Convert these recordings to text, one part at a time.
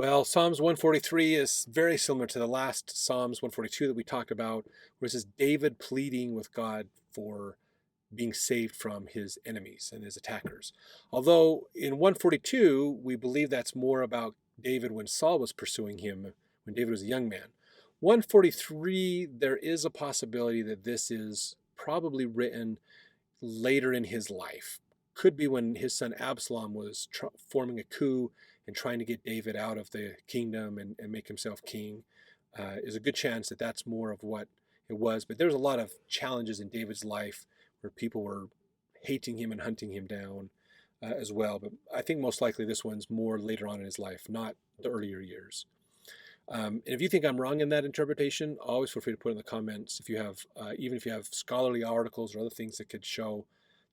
Well, Psalms 143 is very similar to the last Psalms 142 that we talked about, where it says David pleading with God for being saved from his enemies and his attackers. Although in 142, we believe that's more about David when Saul was pursuing him, when David was a young man. 143, there is a possibility that this is probably written later in his life. Could be when his son Absalom was forming a coup and trying to get David out of the kingdom and make himself king. Is a good chance that that's more of what it was. But there's a lot of challenges in David's life where people were hating him and hunting him down as well. But I think most likely this one's more later on in his life, not the earlier years. And if you think I'm wrong in that interpretation, always feel free to put in the comments. If you have, even if you have scholarly articles or other things that could show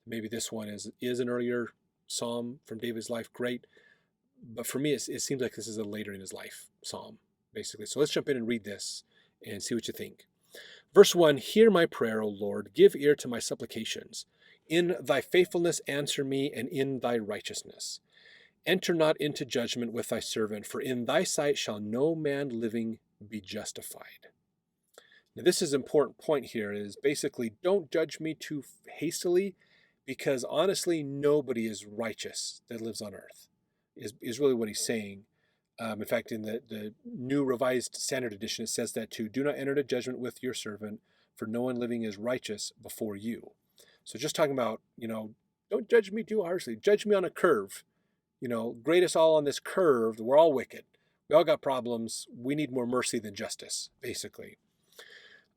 maybe this one is an earlier psalm from David's life, great. But for me, it seems like this is a later in his life psalm, basically. So let's jump in and read this and see what you think. Verse 1, hear my prayer, O Lord, give ear to my supplications. In thy faithfulness answer me, and in thy righteousness. Enter not into judgment with thy servant, for in thy sight shall no man living be justified. Now this is an important point here, is basically don't judge me too hastily, because honestly, nobody is righteous that lives on earth, is really what he's saying. In fact, in the New Revised Standard Edition, it says that too. Do not enter into judgment with your servant, for no one living is righteous before you. So just talking about, don't judge me too harshly. Judge me on a curve. Grade us all on this curve. We're all wicked. We all got problems. We need more mercy than justice, basically.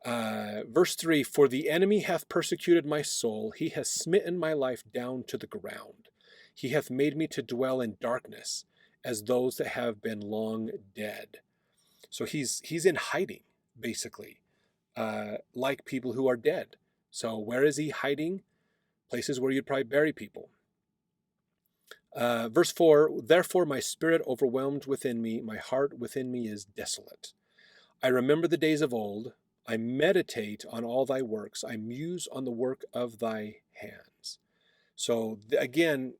Verse 3, for the enemy hath persecuted my soul. He hath smitten my life down to the ground. He hath made me to dwell in darkness, as those that have been long dead. So he's in hiding, basically, like people who are dead. So where is he hiding? Places where you'd probably bury people. Verse 4, therefore my spirit overwhelmed within me, my heart within me is desolate. I remember the days of old. I meditate on all thy works. I muse on the work of thy hands. So again,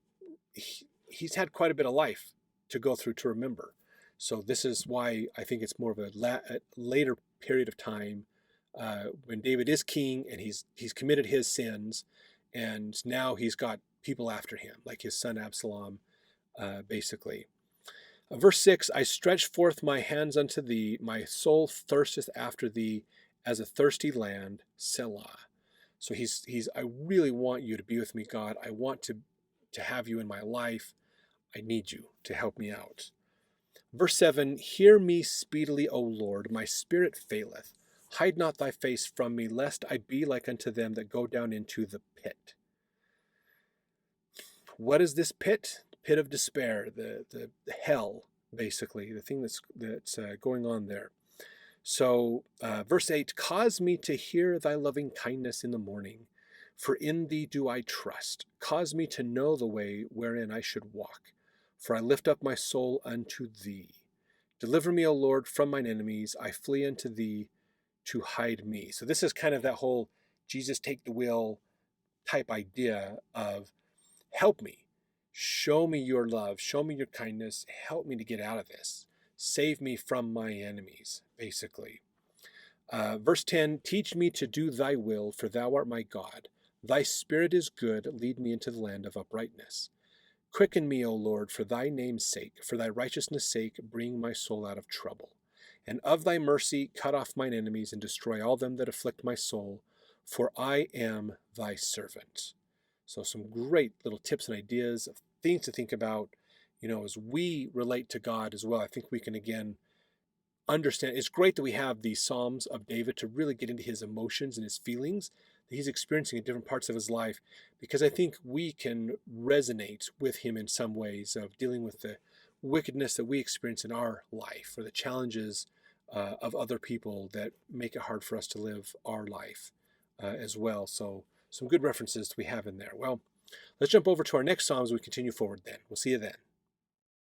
he's had quite a bit of life to go through to remember. So this is why I think it's more of a later period of time when David is king and he's committed his sins, and now he's got people after him, like his son Absalom, basically. Verse 6, I stretch forth my hands unto thee, my soul thirsteth after thee as a thirsty land, Selah. So I really want you to be with me, God. I want to have you in my life. I need you to help me out. Verse 7, hear me speedily, O Lord, my spirit faileth. Hide not thy face from me, lest I be like unto them that go down into the pit. What is this pit? The pit of despair, the hell, basically, the thing that's going on there. So verse 8, cause me to hear thy loving kindness in the morning, for in thee do I trust. Cause me to know the way wherein I should walk, for I lift up my soul unto thee. Deliver me, O Lord, from mine enemies. I flee unto thee to hide me. So this is kind of that whole Jesus take the wheel type idea of help me. Show me your love. Show me your kindness. Help me to get out of this. Save me from my enemies, basically. Verse 10, teach me to do thy will, for thou art my God. Thy spirit is good. Lead me into the land of uprightness. Quicken me, O Lord, for thy name's sake. For thy righteousness' sake, bring my soul out of trouble. And of thy mercy, cut off mine enemies and destroy all them that afflict my soul. For I am thy servant. So some great little tips and ideas of things to think about, as we relate to God as well. I think we can, again, understand. It's great that we have these Psalms of David to really get into his emotions and his feelings that he's experiencing in different parts of his life, because I think we can resonate with him in some ways of dealing with the wickedness that we experience in our life, or the challenges of other people that make it hard for us to live our life as well. So some good references we have in there. Well, let's jump over to our next Psalm as we continue forward then. We'll see you then.